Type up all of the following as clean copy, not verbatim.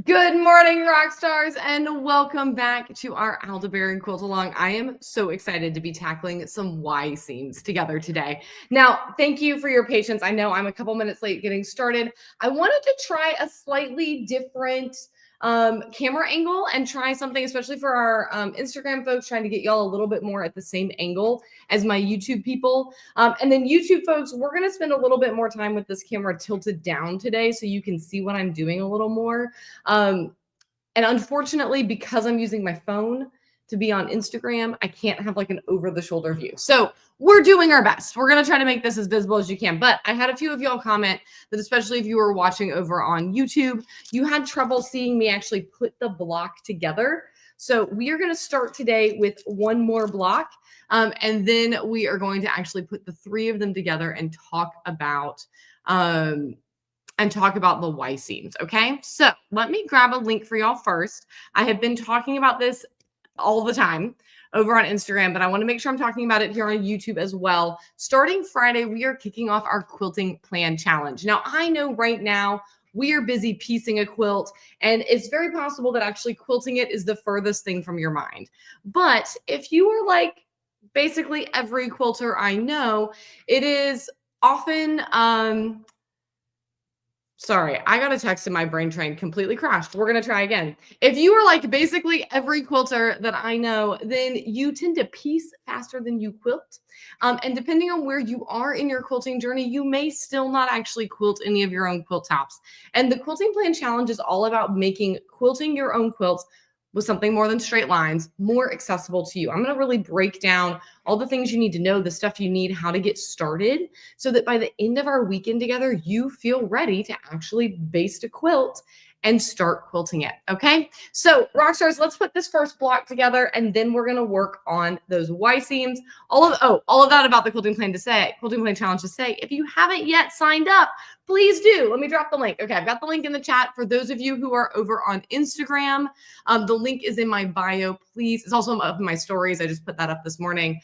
Good morning, rock stars, and welcome back to our Aldebaran Quilt Along. I am so excited to be tackling some Y seams together today. Now, thank you for your patience. I know I'm a couple minutes late getting started. I wanted to try a slightly different camera angle and try something, especially for our Instagram folks, trying to get y'all a little bit more at the same angle as my YouTube people. And then YouTube folks, we're going to spend a little bit more time with this camera tilted down today so you can see what I'm doing a little more. And unfortunately, because I'm using my phone to be on Instagram, I can't have like an over-the-shoulder view. So we're doing our best. We're going to try to make this as visible as you can. But I had a few of y'all comment that, especially if you were watching over on YouTube, you had trouble seeing me actually put the block together. So we are going to start today with one more block. And then we are going to actually put the three of them together and talk about the Y seams. Okay, so let me grab a link for y'all first. I have been talking about this all the time over on Instagram, but I want to make sure I'm talking about it here on YouTube as well. Starting Friday, we are kicking off our quilting plan challenge. Now, I know right now we are busy piecing a quilt, and it's very possible that actually quilting it is the furthest thing from your mind. But if you are like basically every quilter I know, it is often sorry, I got a text and my brain train completely crashed. We're going to try again. If you are like basically every quilter that I know, then you tend to piece faster than you quilt. And depending on where you are in your quilting journey, you may still not actually quilt any of your own quilt tops. And the Quilting Plan Challenge is all about making quilting your own quilts with something more than straight lines, more accessible to you. I'm going to really break down all the things you need to know, the stuff you need, how to get started, so that by the end of our weekend together, you feel ready to actually baste a quilt and start quilting it. Okay, so rock stars, let's put this first block together, and then we're going to work on those Y seams. All of that about the Quilting Plan Challenge to say, if you haven't yet signed up, please do. Let me drop the link. Okay, I've got the link in the chat for those of you who are over on Instagram. The link is in my bio. Please, it's also up in my stories. I just put that up this morning.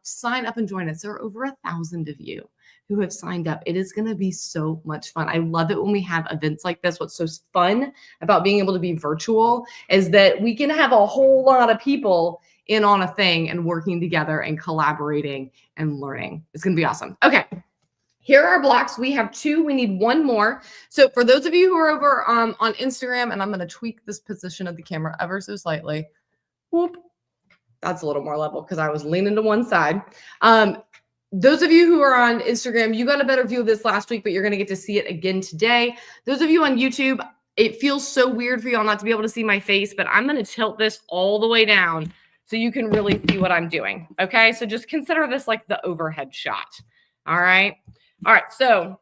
Sign up and join us. There are over 1,000 of you who have signed up. It is going to be so much fun. I love it when we have events like this. What's so fun about being able to be virtual is that we can have a whole lot of people in on a thing and working together and collaborating and learning. It's going to be awesome. Okay. Here are our blocks. We have two. We need one more. So for those of you who are over on Instagram, and I'm going to tweak this position of the camera ever so slightly. Whoop. That's a little more level because I was leaning to one side. Those of you who are on Instagram, you got a better view of this last week, but you're going to get to see it again today. Those of you on YouTube, it feels so weird for y'all not to be able to see my face, but I'm going to tilt this all the way down so you can really see what I'm doing. Okay, so just consider this like the overhead shot. All right. All right, so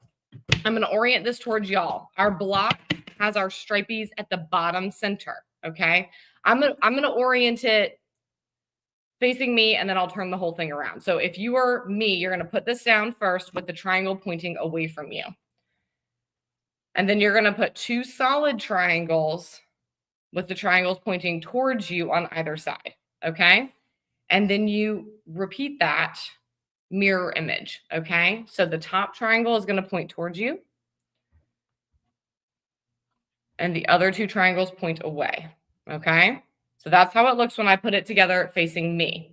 I'm going to orient this towards y'all. Our block has our stripies at the bottom center. Okay, I'm going to orient it facing me, and then I'll turn the whole thing around. So if you are me, you're going to put this down first with the triangle pointing away from you. And then you're going to put two solid triangles with the triangles pointing towards you on either side. Okay. And then you repeat that mirror image. Okay. So the top triangle is going to point towards you, and the other two triangles point away. Okay. So that's how it looks when I put it together facing me.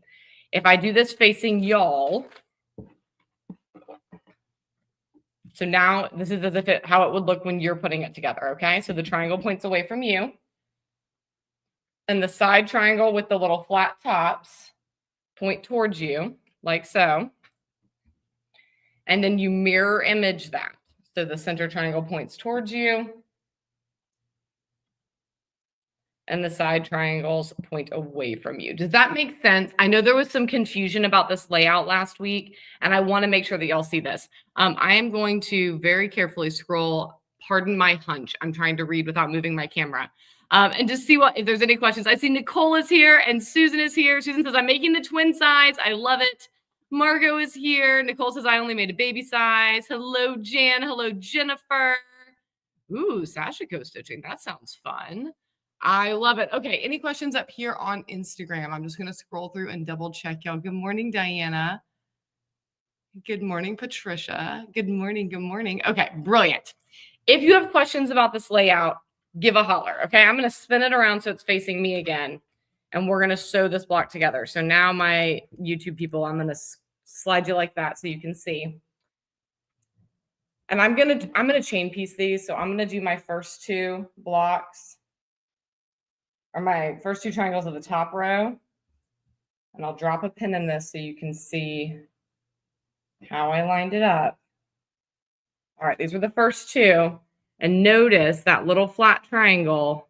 If I do this facing y'all, so now this is as if how it would look when you're putting it together. Okay. So the triangle points away from you, and the side triangle with the little flat tops point towards you like so. And then you mirror image that. So the center triangle points towards you, and the side triangles point away from you. Does that make sense? I know there was some confusion about this layout last week, and I want to make sure that y'all see this. I am going to very carefully scroll. Pardon my hunch. I'm trying to read without moving my camera. And just see if there's any questions. I see Nicole is here and Susan is here. Susan says, I'm making the twin size. I love it. Margot is here. Nicole says, I only made a baby size. Hello, Jan. Hello, Jennifer. Ooh, Sashiko stitching. That sounds fun. I love it. Okay, any questions up here on Instagram? I'm just going to scroll through and double check y'all. Good morning, Diana. Good morning, Patricia. Good morning. Good morning. Okay, brilliant. If you have questions about this layout, give a holler. Okay, I'm going to spin it around so it's facing me again. And we're going to sew this block together. So now my YouTube people, I'm going to slide you like that so you can see. And I'm going to chain piece these. So I'm going to do my first two blocks, or my first two triangles of the top row. And I'll drop a pin in this so you can see how I lined it up. All right, these were the first two. And notice that little flat triangle,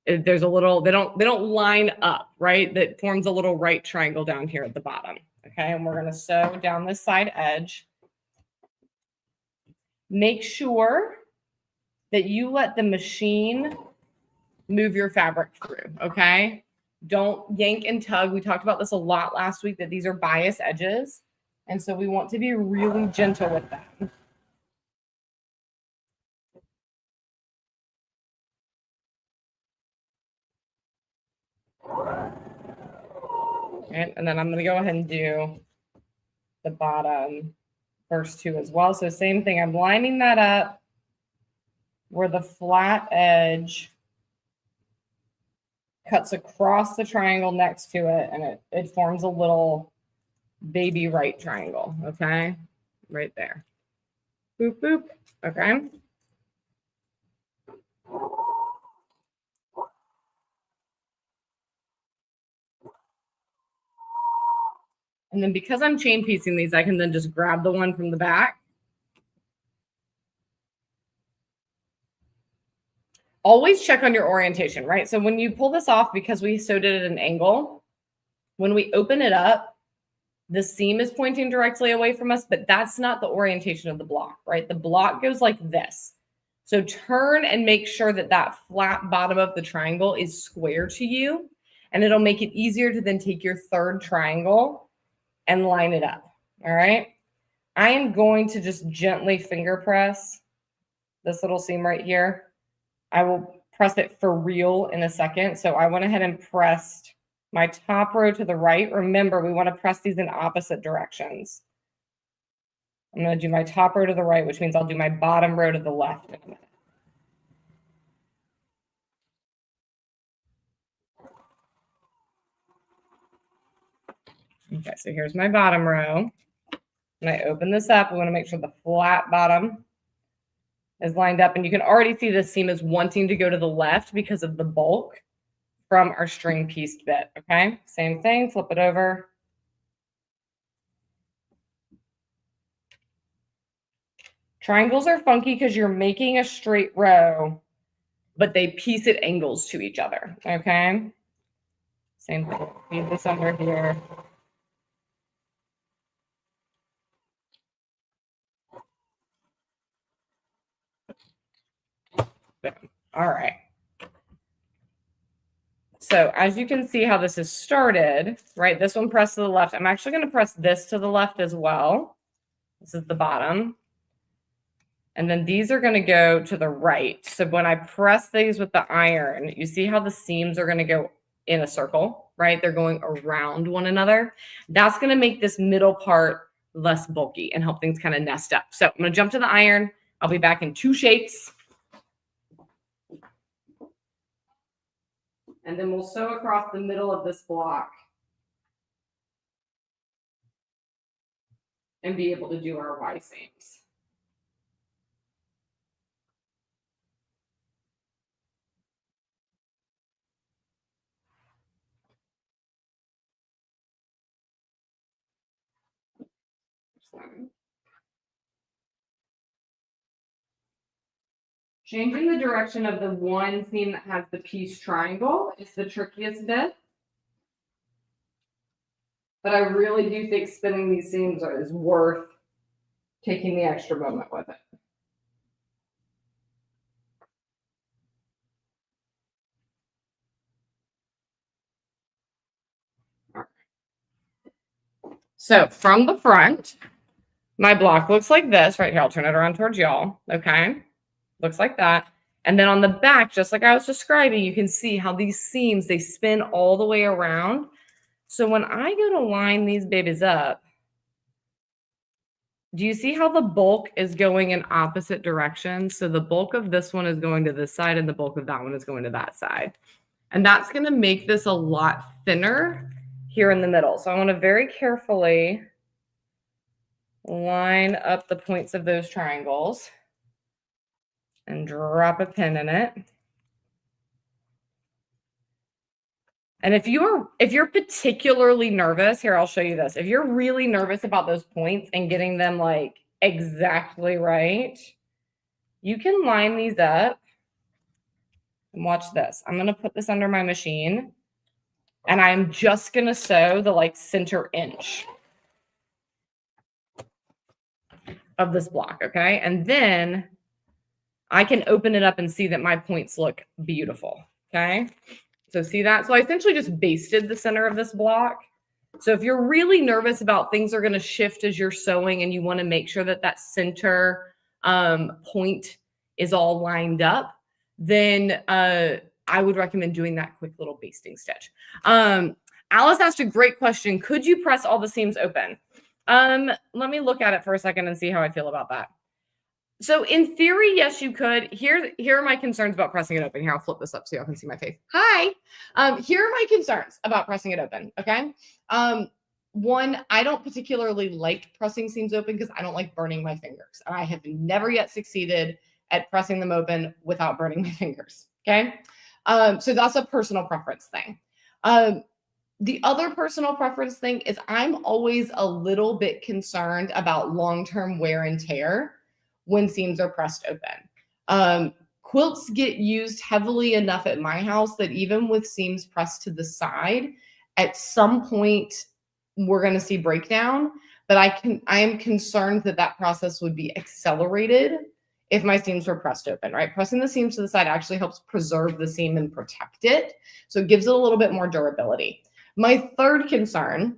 there's a little, they don't line up, right? That forms a little right triangle down here at the bottom. Okay, and we're going to sew down this side edge. Make sure that you let the machine move your fabric through, okay? Don't yank and tug. We talked about this a lot last week, that these are bias edges. And so we want to be really gentle with them. And then I'm going to go ahead and do the bottom first two as well. So same thing, I'm lining that up where the flat edge cuts across the triangle next to it, and it forms a little baby right triangle, okay? Right there. Boop, boop, okay? And then because I'm chain piecing these, I can then just grab the one from the back. Always check on your orientation, right? So when you pull this off, because we sewed it at an angle, when we open it up, the seam is pointing directly away from us, but that's not the orientation of the block, right? The block goes like this. So turn and make sure that that flat bottom of the triangle is square to you, and it'll make it easier to then take your third triangle and line it up, all right? I am going to just gently finger press this little seam right here. I will press it for real in a second. So I went ahead and pressed my top row to the right. Remember, we want to press these in opposite directions. I'm going to do my top row to the right, which means I'll do my bottom row to the left in a minute. Okay, so here's my bottom row. And I open this up. I want to make sure the flat bottom is lined up. And you can already see the seam is wanting to go to the left because of the bulk from our string pieced bit. Okay, same thing, flip it over. Triangles are funky because you're making a straight row, but they piece at angles to each other. Okay, same thing. Feed this under here. All right. So as you can see how this is started, right? This one pressed to the left. I'm actually going to press this to the left as well. This is the bottom. And then these are going to go to the right. So when I press these with the iron, you see how the seams are going to go in a circle, right? They're going around one another. That's going to make this middle part less bulky and help things kind of nest up. So I'm going to jump to the iron. I'll be back in two shapes. And then we'll sew across the middle of this block and be able to do our Y seams. Changing the direction of the one seam that has the piece triangle is the trickiest bit. But I really do think spinning these seams is worth taking the extra moment with it. So from the front, my block looks like this right here. I'll turn it around towards y'all. Okay. Looks like that. And then on the back, just like I was describing, you can see how these seams, they spin all the way around. So when I go to line these babies up, Do you see how the bulk is going in opposite directions? So the bulk of this one is going to this side and the bulk of that one is going to that side. And that's going to make this a lot thinner here in the middle. So I want to very carefully line up the points of those triangles and drop a pin in it. And if you're particularly nervous, here, I'll show you this. If you're really nervous about those points and getting them like exactly right, you can line these up and watch this. I'm going to put this under my machine and I'm just going to sew the like center inch of this block. Okay. And then I can open it up and see that my points look beautiful. Okay. So see that? So I essentially just basted the center of this block. So if you're really nervous about things are going to shift as you're sewing and you want to make sure that that center point is all lined up, then I would recommend doing that quick little basting stitch. Alice asked a great question. Could you press all the seams open? Let me look at it for a second and see how I feel about that. So in theory, yes, you could. Here are my concerns about pressing it open. Here, I'll flip this up so y'all can see my face. Hi. Here are my concerns about pressing it open. Okay. One, I don't particularly like pressing seams open because I don't like burning my fingers. I have never yet succeeded at pressing them open without burning my fingers. Okay. So that's a personal preference thing. The other personal preference thing is I'm always a little bit concerned about long-term wear and tear when seams are pressed open. Quilts get used heavily enough at my house that even with seams pressed to the side, at some point we're going to see breakdown, but I am concerned that that process would be accelerated if my seams were pressed open, right? Pressing the seams to the side actually helps preserve the seam and protect it. So it gives it a little bit more durability. My third concern,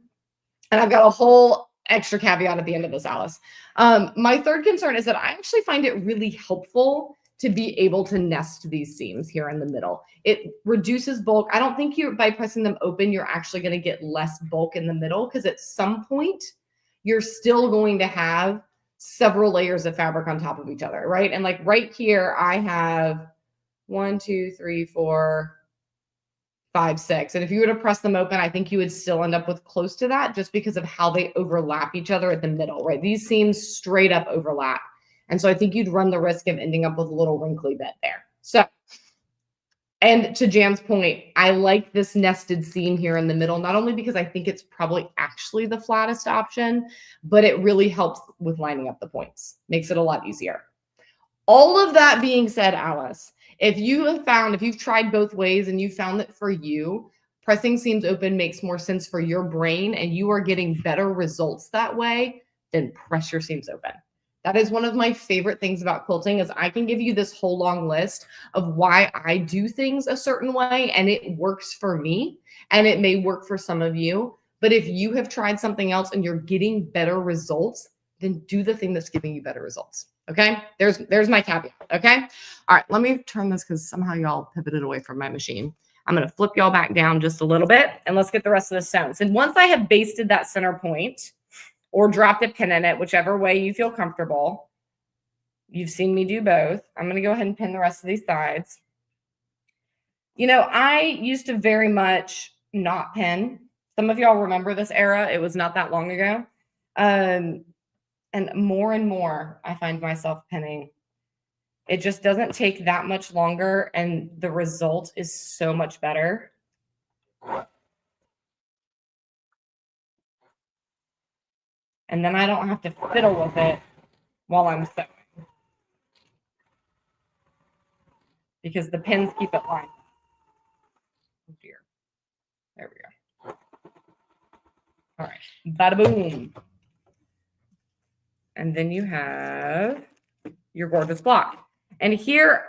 and I've got a whole extra caveat at the end of this, Alice. My third concern is that I actually find it really helpful to be able to nest these seams here in the middle. It reduces bulk. I don't think by pressing them open, you're actually going to get less bulk in the middle because at some point, you're still going to have several layers of fabric on top of each other, right? And like right here, I have 1, 2, 3, 4, 5, 6. And if you were to press them open, I think you would still end up with close to that just because of how they overlap each other at the middle, right? These seams straight up overlap. And so I think you'd run the risk of ending up with a little wrinkly bit there. So, and to Jan's point, I like this nested seam here in the middle, not only because I think it's probably actually the flattest option, but it really helps with lining up the points. Makes it a lot easier. All of that being said, Alice, if you've tried both ways and you found that for you, pressing seams open makes more sense for your brain and you are getting better results that way, then press your seams open. That is one of my favorite things about quilting is I can give you this whole long list of why I do things a certain way and it works for me and it may work for some of you. But if you have tried something else and you're getting better results, then do the thing that's giving you better results. Okay, there's my caveat. Okay, all right, let me turn this because somehow y'all pivoted away from my machine. I'm going to flip y'all back down just a little bit and let's get the rest of this sewn. And once I have basted that center point or dropped a pin in it, whichever way you feel comfortable, you've seen me do both. I'm going to go ahead and pin the rest of these sides. You know, I used to very much not pin. Some of y'all remember this era. It was not that long ago. And more, I find myself pinning. It just doesn't take that much longer, and the result is so much better. And then I don't have to fiddle with it while I'm sewing. Because the pins keep it lined. Oh dear. There we go. All right. Bada boom. And then you have your gorgeous block. And here,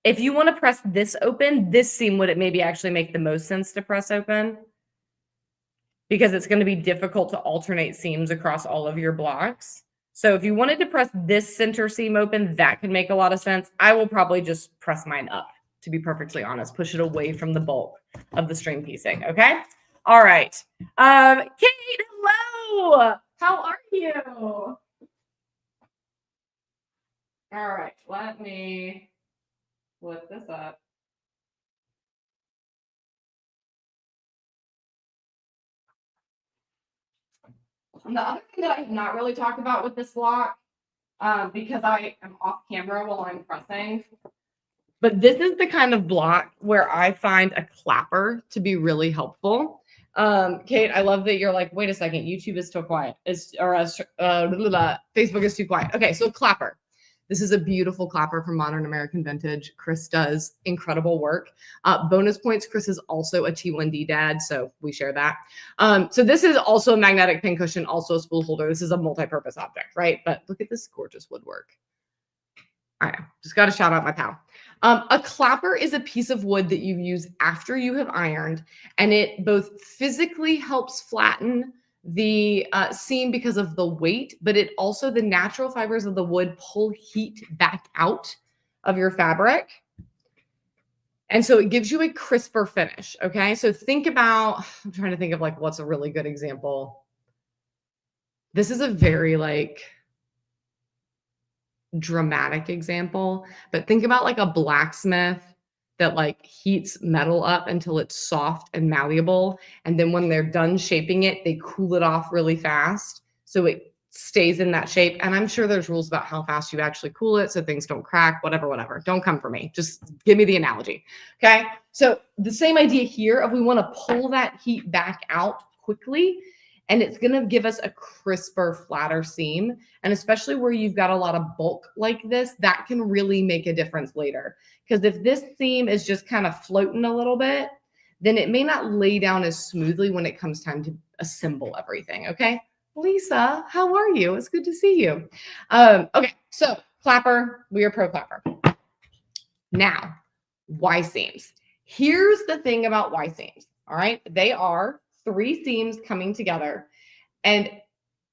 if you want to press this open, this seam would it maybe actually make the most sense to press open because it's going to be difficult to alternate seams across all of your blocks. So if you wanted to press this center seam open, that could make a lot of sense. I will probably just press mine up, to be perfectly honest, push it away from the bulk of the string piecing. Okay. All right. Kate, hello. How are you? All right, let me flip this up. And the other thing that I have not really talked about with this block, because I am off camera while I'm pressing, but this is the kind of block where I find a clapper to be really helpful. Kate, I love that you're like, wait a second, YouTube is too quiet. Facebook is too quiet. Okay, so clapper. This is a beautiful clapper from Modern American Vintage. Chris does incredible work. Bonus points, Chris is also a T1D dad, so we share that. So this is also a magnetic pincushion, also a spool holder. This is a multi-purpose object, right? But look at this gorgeous woodwork. I know, just got to shout out my pal. A clapper is a piece of wood that you use after you have ironed, and it both physically helps flatten the seam because of the weight, but it also, the natural fibers of the wood pull heat back out of your fabric. And so it gives you a crisper finish, okay? So think about, I'm trying to think of like, what's a really good example? This is a very like dramatic example, but think about like a blacksmith that like heats metal up until it's soft and malleable. And then when they're done shaping it, they cool it off really fast so it stays in that shape. And I'm sure there's rules about how fast you actually cool it so things don't crack, whatever. Don't come for me. Just give me the analogy. Okay. So the same idea here of we want to pull that heat back out quickly, and it's going to give us a crisper, flatter seam. And especially where you've got a lot of bulk like this, that can really make a difference later. Because if this seam is just kind of floating a little bit, then it may not lay down as smoothly when it comes time to assemble everything. Okay. Lisa, how are you? It's good to see you. Okay. So clapper, we are pro clapper. Now, Y seams. Here's the thing about Y seams. All right. They are 3 seams coming together, and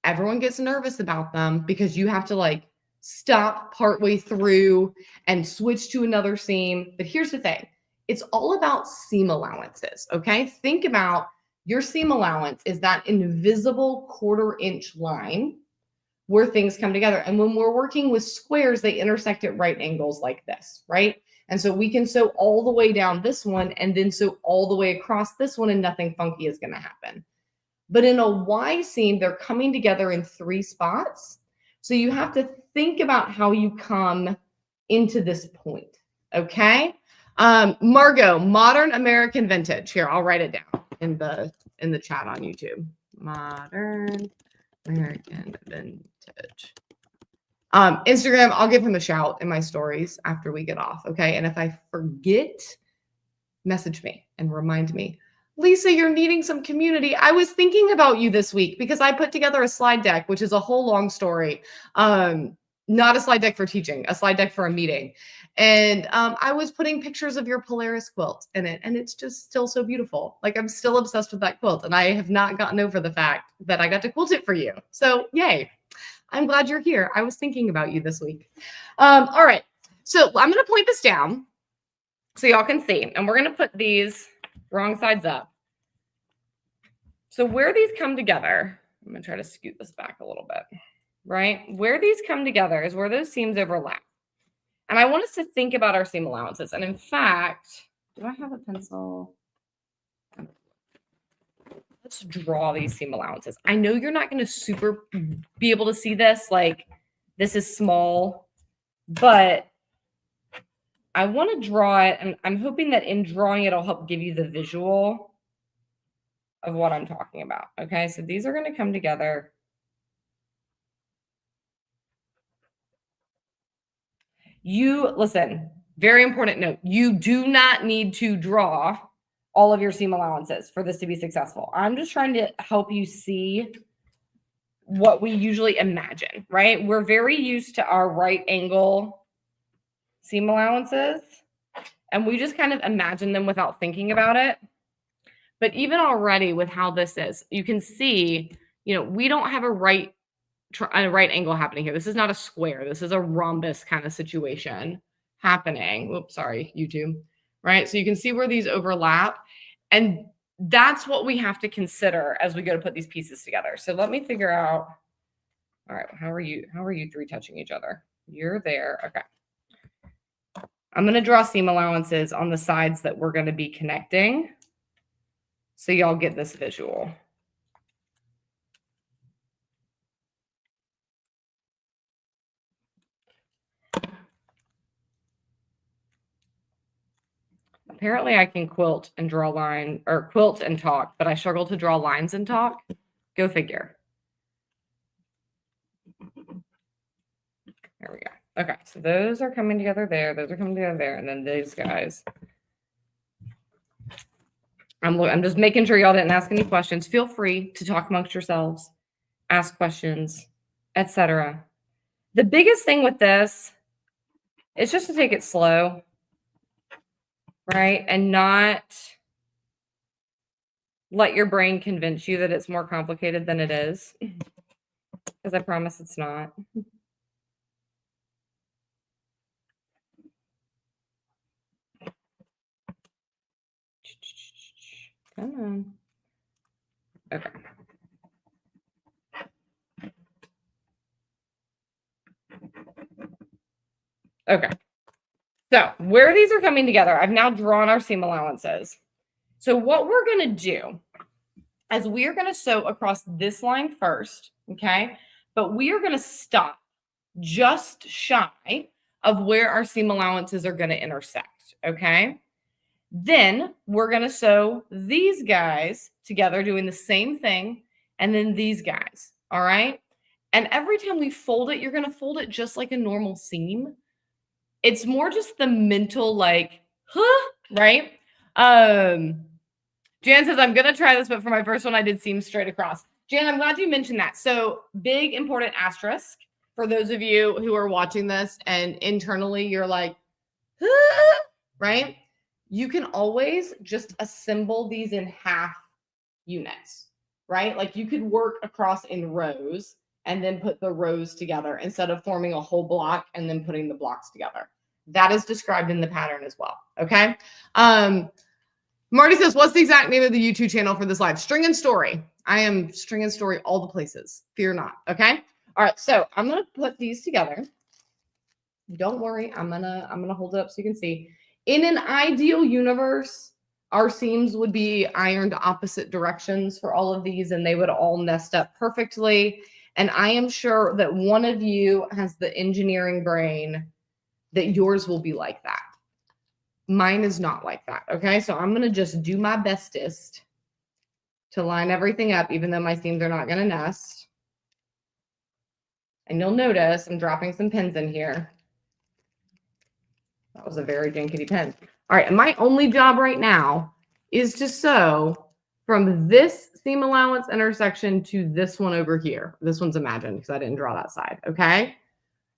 everyone gets nervous about them because you have to like stop partway through and switch to another seam. But here's the thing. It's all about seam allowances, okay? Think about your seam allowance is that invisible 1/4 inch line where things come together. And when we're working with squares, they intersect at right angles like this, right? And so we can sew all the way down this one and then sew all the way across this one, and nothing funky is going to happen. But in a Y seam, they're coming together in 3 spots. So you have to think about how you come into this point. Okay. Margot, Modern American Vintage. Here, I'll write it down in the chat on YouTube. Modern American Vintage. Instagram, I'll give him a shout in my stories after we get off. Okay. And if I forget, message me and remind me. Lisa, you're needing some community. I was thinking about you this week because I put together a slide deck, which is a whole long story. Not a slide deck for teaching, a slide deck for a meeting. And I was putting pictures of your Polaris quilt in it, and it's just still so beautiful. Like, I'm still obsessed with that quilt, and I have not gotten over the fact that I got to quilt it for you. So yay. I'm glad you're here. I was thinking about you this week. All right. So I'm going to point this down so y'all can see, and we're going to put these wrong sides up. So where these come together, I'm going to try to scoot this back a little bit, right? Where these come together is where those seams overlap. And I want us to think about our seam allowances. And in fact, do I have a pencil? Let's draw these seam allowances. I know you're not going to super be able to see this. Like, this is small, but I want to draw it. And I'm hoping that in drawing it, it'll help give you the visual of what I'm talking about. Okay, so these are going to come together. Listen, very important note. You do not need to draw all of your seam allowances for this to be successful. I'm just trying to help you see what we usually imagine, right? We're very used to our right angle seam allowances, and we just kind of imagine them without thinking about it. But even already with how this is, you can see, we don't have a right angle happening here. This is not a square. This is a rhombus kind of situation happening. Whoops, sorry, YouTube. Right? So you can see where these overlap. And that's what we have to consider as we go to put these pieces together. So let me figure out All right, how are you three touching each other? You're there. Okay. I'm going to draw seam allowances on the sides that we're going to be connecting so y'all get this visual. Apparently I can quilt and draw line or quilt and talk, but I struggle to draw lines and talk. Go figure. There we go. Okay, so those are coming together there. Those are coming together there. And then these guys. I'm just making sure y'all didn't ask any questions. Feel free to talk amongst yourselves, ask questions, etc. The biggest thing with this is just to take it slow, right? And not let your brain convince you that it's more complicated than it is. Because I promise it's not. Come on. Okay. Okay. So where these are coming together, I've now drawn our seam allowances. So what we're going to do is we are going to sew across this line first, okay? But we are going to stop just shy of where our seam allowances are going to intersect, okay? Then we're going to sew these guys together doing the same thing, and then these guys, all right? And every time we fold it, you're going to fold it just like a normal seam. It's more just the mental like, huh, right? Jan says, I'm going to try this, but for my first one, I did seam straight across. Jan, I'm glad you mentioned that. So big, important asterisk for those of you who are watching this and internally you're like, huh, right? You can always just assemble these in half units, right? Like you could work across in rows and then put the rows together instead of forming a whole block and then putting the blocks together. That is described in the pattern as well, okay? Marty says, what's the exact name of the YouTube channel for this live? String and Story. I am String and Story all the places. Fear not, okay? All right, so I'm going to put these together. Don't worry, I'm gonna hold it up so you can see. In an ideal universe, our seams would be ironed opposite directions for all of these, and they would all nest up perfectly. And I am sure that one of you has the engineering brain that yours will be like that. Mine is not like that, okay? So I'm gonna just do my bestest to line everything up, even though my seams are not gonna nest. And you'll notice I'm dropping some pins in here. That was a very jinkety pen. All right, and my only job right now is to sew from this seam allowance intersection to this one over here. This one's imagined because I didn't draw that side, okay?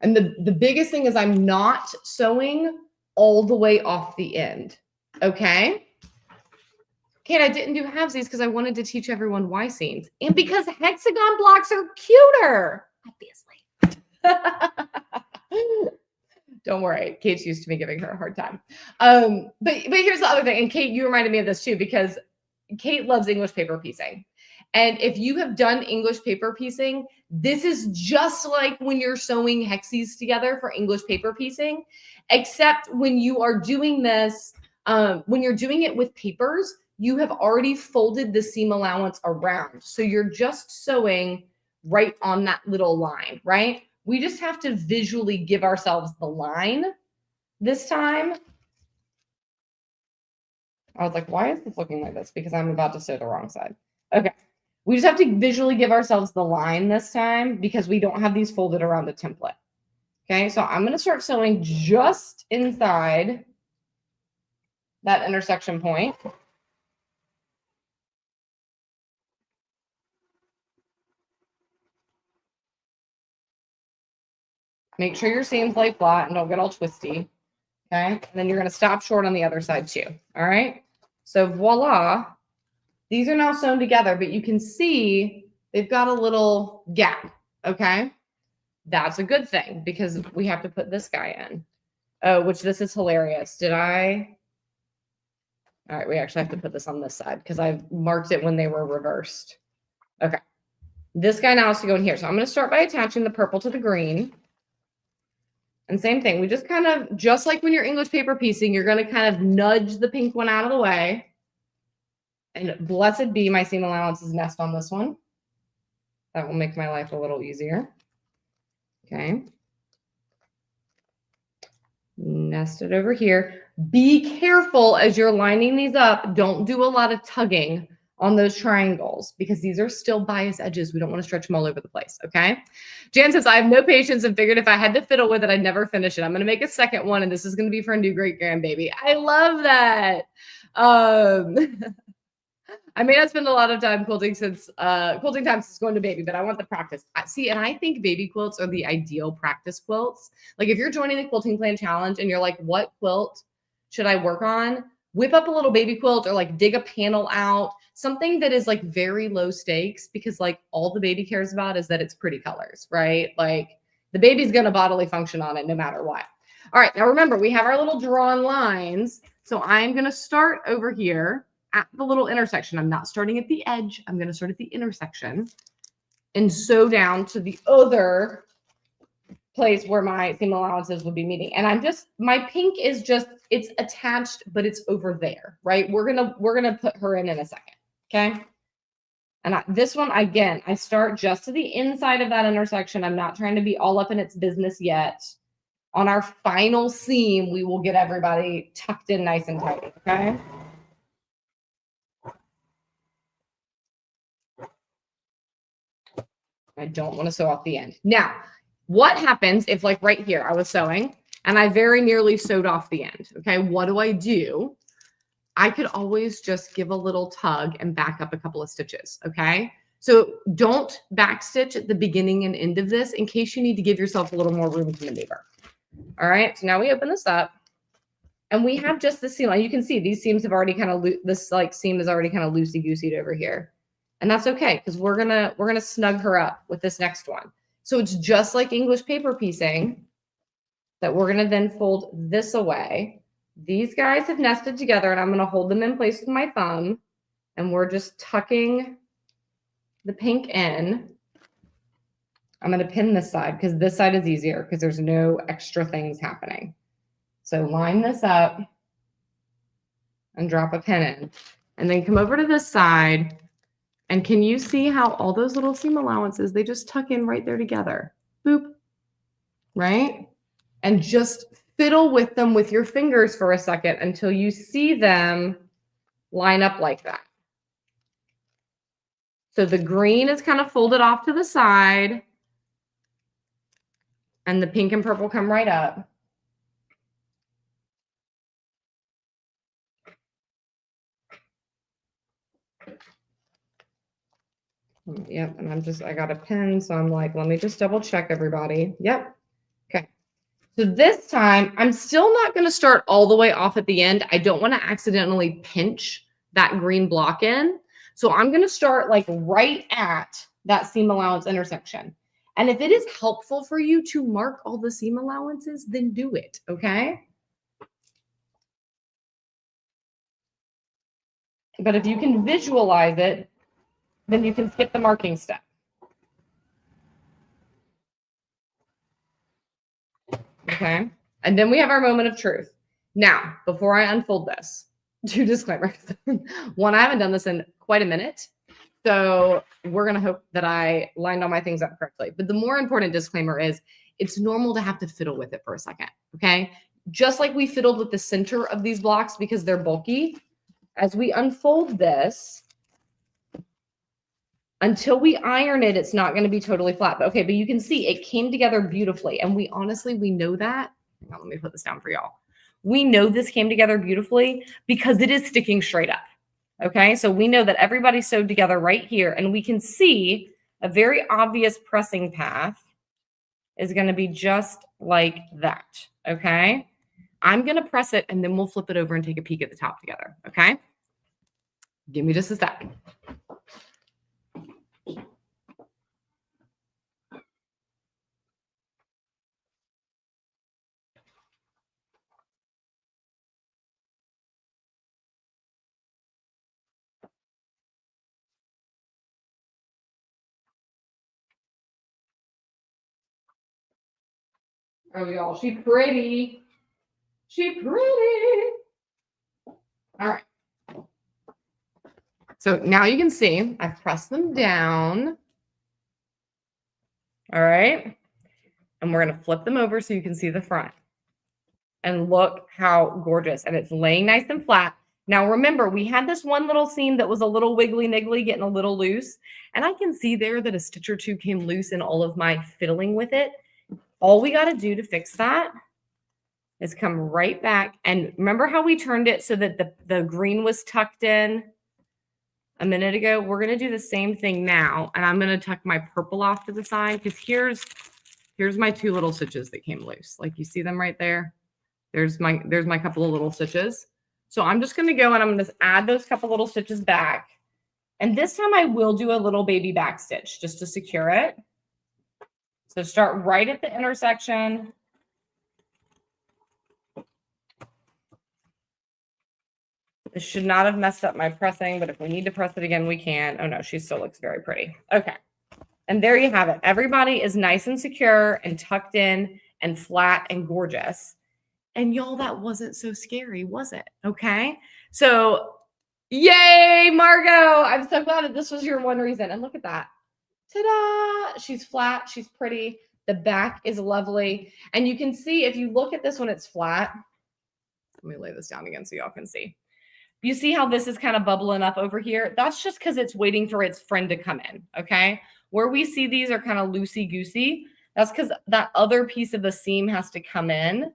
And the biggest thing is I'm not sewing all the way off the end, okay? Kate, I didn't do halvesies because I wanted to teach everyone Y seams and because hexagon blocks are cuter, obviously. Don't worry. Kate's used to me giving her a hard time. But here's the other thing. And Kate, you reminded me of this too, because Kate loves English paper piecing. And if you have done English paper piecing, this is just like when you're sewing hexies together for English paper piecing, except when you are doing this, when you're doing it with papers, you have already folded the seam allowance around. So you're just sewing right on that little line, right? We just have to visually give ourselves the line this time. I was like, why is this looking like this? Because I'm about to sew the wrong side. Okay. We just have to visually give ourselves the line this time because we don't have these folded around the template. Okay. So I'm going to start sewing just inside that intersection point. Make sure your seams lay flat and don't get all twisty. Okay. And then you're going to stop short on the other side too. All right. So voila. These are now sewn together, but you can see they've got a little gap. Okay. That's a good thing because we have to put this guy in. Oh, which this is hilarious. Did I? All right. We actually have to put this on this side because I marked it when they were reversed. Okay. This guy now has to go in here. So I'm going to start by attaching the purple to the green. And same thing. We just kind of, just like when you're English paper piecing, you're going to kind of nudge the pink one out of the way. And blessed be my seam allowances nest on this one. That will make my life a little easier. Okay. Nest it over here. Be careful as you're lining these up. Don't do a lot of tugging on those triangles because these are still bias edges. We don't want to stretch them all over the place, okay? Jan says, I have no patience and figured if I had to fiddle with it, I'd never finish it. I'm going to make a second one, and this is going to be for a new great-grandbaby. I love that. I may not spend a lot of time quilting since quilting time since going to baby, but I want the practice. See, and I think baby quilts are the ideal practice quilts. Like if you're joining the Quilting Plan Challenge and you're like, what quilt should I work on? Whip up a little baby quilt or like dig a panel out, something that is like very low stakes because like all the baby cares about is that it's pretty colors, right? Like the baby's going to bodily function on it no matter what. All right, now remember, we have our little drawn lines. So I'm going to start over here at the little intersection. I'm not starting at the edge. I'm going to start at the intersection and sew down to the other place where my seam allowances would be meeting. And I'm just, my pink is just, it's attached, but it's over there, right? We're going to put her in a second. Okay. And this one, again, I start just to the inside of that intersection. I'm not trying to be all up in its business yet. On our final seam, we will get everybody tucked in nice and tight. Okay. I don't want to sew off the end. Now, what happens if like right here, I was sewing and I very nearly sewed off the end? Okay, what do? I could always just give a little tug and back up a couple of stitches. Okay, so don't backstitch at the beginning and end of this in case you need to give yourself a little more room to maneuver. All right, so now we open this up and we have just the seam line. You can see these seams have already kind of, this like seam is already kind of loosey-gooseyed over here. And that's okay because we're gonna snug her up with this next one. So it's just like English paper piecing that we're gonna then fold this away. These guys have nested together and I'm gonna hold them in place with my thumb and we're just tucking the pink in. I'm gonna pin this side because this side is easier because there's no extra things happening. So line this up and drop a pin in and then come over to this side. And can you see how all those little seam allowances, they just tuck in right there together? Boop, right? And just fiddle with them with your fingers for a second until you see them line up like that. So the green is kind of folded off to the side and the pink and purple come right up. Yep, and I got a pen, so I'm like, let me just double check everybody. Yep, okay. So this time, I'm still not going to start all the way off at the end. I don't want to accidentally pinch that green block in. So I'm going to start like right at that seam allowance intersection. And if it is helpful for you to mark all the seam allowances, then do it, okay? But if you can visualize it, then you can skip the marking step. Okay. And then we have our moment of truth. Now, before I unfold this, two disclaimers. One, I haven't done this in quite a minute. So we're going to hope that I lined all my things up correctly. But the more important disclaimer is it's normal to have to fiddle with it for a second. Okay. Just like we fiddled with the center of these blocks because they're bulky, as we unfold this, until we iron it, it's not going to be totally flat. But okay, but you can see it came together beautifully. And we honestly, we know that. Hang on, let me put this down for y'all. We know this came together beautifully because it is sticking straight up. Okay, so we know that everybody sewed together right here, and we can see a very obvious pressing path is going to be just like that. Okay, I'm going to press it, and then we'll flip it over and take a peek at the top together. Okay, give me just a sec. Oh, y'all, she pretty. She pretty. All right. So now you can see I've pressed them down. All right. And we're going to flip them over so you can see the front. And look how gorgeous. And it's laying nice and flat. Now, remember, we had this one little seam that was a little wiggly niggly, getting a little loose. And I can see there that a stitch or two came loose in all of my fiddling with it. All we got to do to fix that is come right back. And remember how we turned it so that the green was tucked in a minute ago? We're going to do the same thing now. And I'm going to tuck my purple off to the side because here's my two little stitches that came loose. Like you see them right there. There's my couple of little stitches. So I'm just going to go and I'm going to add those couple little stitches back. And this time I will do a little baby back stitch just to secure it. So start right at the intersection. This should not have messed up my pressing, but if we need to press it again, we can. Oh no, she still looks very pretty. Okay. And there you have it. Everybody is nice and secure and tucked in and flat and gorgeous. And y'all, that wasn't so scary, was it? Okay. So yay, Margot. I'm so glad that this was your one reason. And look at that. Ta-da! She's flat. She's pretty. The back is lovely. And you can see if you look at this when it's flat. Let me lay this down again so y'all can see. You see how this is kind of bubbling up over here? That's just because it's waiting for its friend to come in, okay? Where we see these are kind of loosey-goosey, that's because that other piece of the seam has to come in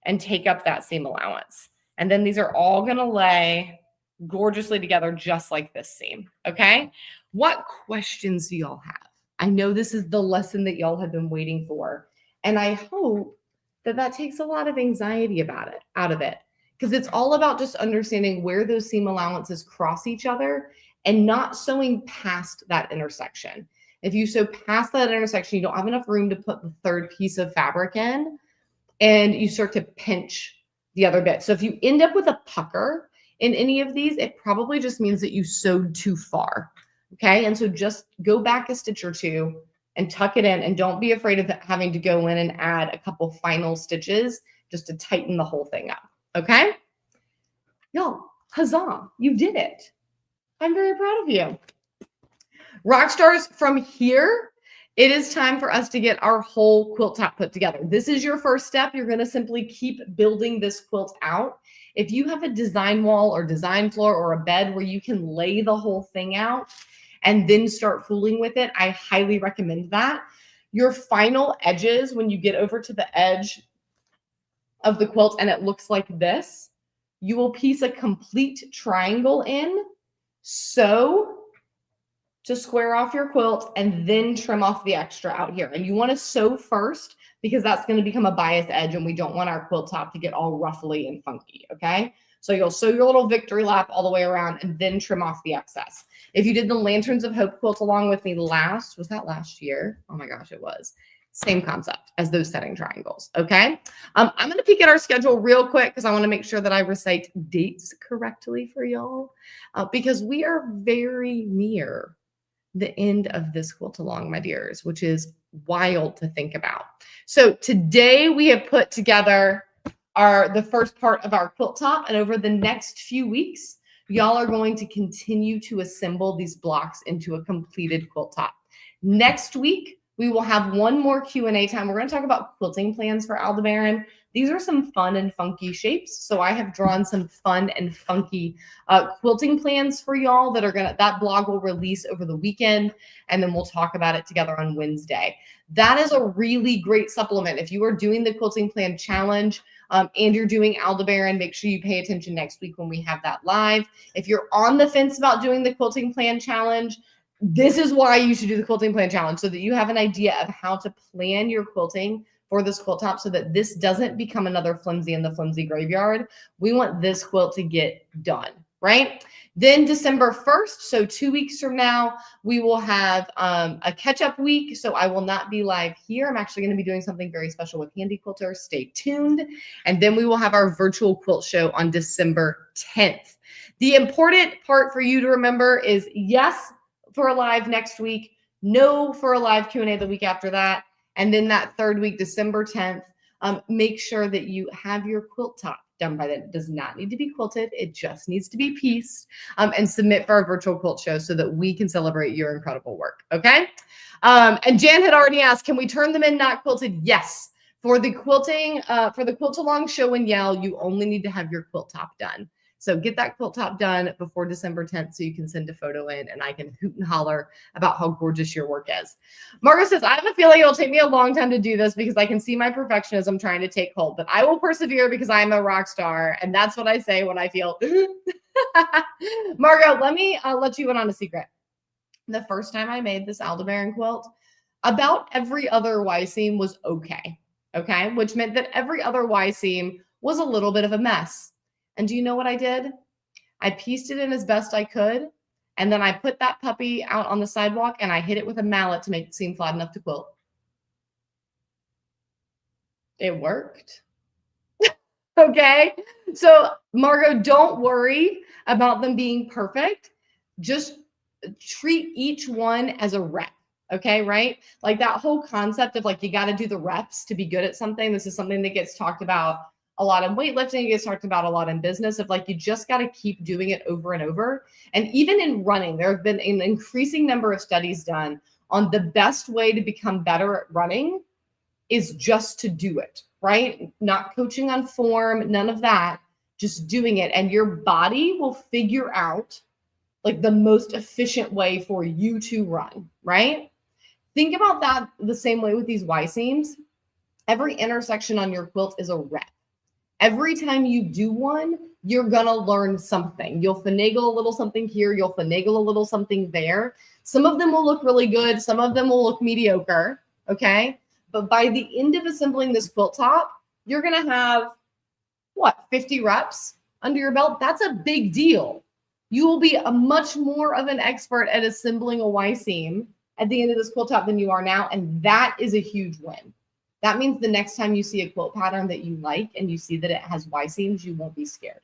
and take up that seam allowance. And then these are all going to lay gorgeously together just like this seam, okay? What questions do y'all have? I know this is the lesson that y'all have been waiting for, and I hope that that takes a lot of anxiety out of it. Because it's all about just understanding where those seam allowances cross each other and not sewing past that intersection. If you sew past that intersection, you don't have enough room to put the third piece of fabric in, and you start to pinch the other bit. So if you end up with a pucker in any of these, it probably just means that you sewed too far. Okay, and so just go back a stitch or two and tuck it in, and don't be afraid of having to go in and add a couple final stitches just to tighten the whole thing up. Okay? Y'all, huzzah, you did it. I'm very proud of you. Rock stars, from here, it is time for us to get our whole quilt top put together. This is your first step. You're going to simply keep building this quilt out. If you have a design wall or design floor or a bed where you can lay the whole thing out and then start fooling with it, I highly recommend that. Your final edges, when you get over to the edge of the quilt and it looks like this, you will piece a complete triangle in, sew to square off your quilt, and then trim off the extra out here. And you want to sew first because that's going to become a bias edge and we don't want our quilt top to get all ruffly and funky, okay? So you'll sew your little victory lap all the way around and then trim off the excess. If you did the Lanterns of Hope quilt along with me was that last year? Oh my gosh, it was. Same concept as those setting triangles, okay? I'm going to peek at our schedule real quick because I want to make sure that I recite dates correctly for y'all because we are very near the end of this quilt along, my dears, which is wild to think about. So today we have put together the first part of our quilt top, and over the next few weeks, y'all are going to continue to assemble these blocks into a completed quilt top. Next week, we will have one more Q&A time. We're going to talk about quilting plans for Aldebaran. These are some fun and funky shapes. So I have drawn some fun and funky quilting plans for y'all that blog will release over the weekend, and then we'll talk about it together on Wednesday. That is a really great supplement. If you are doing the quilting plan challenge and you're doing Aldebaran, make sure you pay attention next week when we have that live. If you're on the fence about doing the quilting plan challenge, this is why you should do the quilting plan challenge, so that you have an idea of how to plan your quilting for this quilt top so that this doesn't become another flimsy in the flimsy graveyard. We want this quilt to get done, right? Then December 1st, so 2 weeks from now, we will have a catch-up week. So I will not be live here. I'm actually going to be doing something very special with Handy Quilter. Stay tuned. And then we will have our virtual quilt show on December 10th. The important part for you to remember is yes, for a live next week, no for a live Q&A the week after that. And then that third week, December 10th, make sure that you have your quilt top done by then. It does not need to be quilted. It just needs to be pieced, and submit for our virtual quilt show so that we can celebrate your incredible work. Okay. And Jan had already asked, can we turn them in not quilted? Yes. For the quilting, for the quilt along show and yell, you only need to have your quilt top done. So get that quilt top done before December 10th so you can send a photo in and I can hoot and holler about how gorgeous your work is. Margo says, I have a feeling it'll take me a long time to do this because I can see my perfectionism trying to take hold, but I will persevere because I am a rock star. And that's what I say when I feel. Margo, let me let you in on a secret. The first time I made this Aldebaran quilt, about every other Y seam was okay. Okay, which meant that every other Y seam was a little bit of a mess. And do you know what I did? I pieced it in as best I could. And then I put that puppy out on the sidewalk and I hit it with a mallet to make it seem flat enough to quilt. It worked. Okay. So Margo, don't worry about them being perfect. Just treat each one as a rep. Okay, right? Like that whole concept of like, you got to do the reps to be good at something. This is something that gets talked about a lot in weightlifting. It gets talked about a lot in business of like, you just got to keep doing it over and over. And even in running, there have been an increasing number of studies done on the best way to become better at running is just to do it, right? Not coaching on form, none of that, just doing it. And your body will figure out like the most efficient way for you to run, right? Think about that the same way with these Y seams. Every intersection on your quilt is a rep. Every time you do one, you're going to learn something. You'll finagle a little something here. You'll finagle a little something there. Some of them will look really good. Some of them will look mediocre. Okay. But by the end of assembling this quilt top, you're going to have what, 50 reps under your belt? That's a big deal. You will be a much more of an expert at assembling a Y seam at the end of this quilt top than you are now. And that is a huge win. That means the next time you see a quilt pattern that you like and you see that it has Y seams, you won't be scared,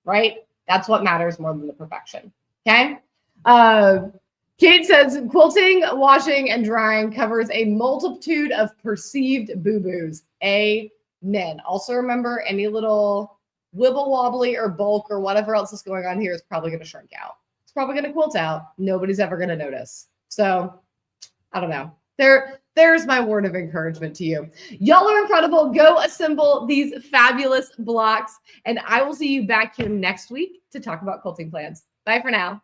right? That's what matters more than the perfection, okay? Kate says, quilting, washing, and drying covers a multitude of perceived boo-boos. Amen. Also remember, any little wibble wobbly or bulk or whatever else is going on here is probably going to shrink out. It's probably going to quilt out. Nobody's ever going to notice. So I don't know. There's my word of encouragement to you. Y'all are incredible. Go assemble these fabulous blocks, and I will see you back here next week to talk about quilting plans. Bye for now.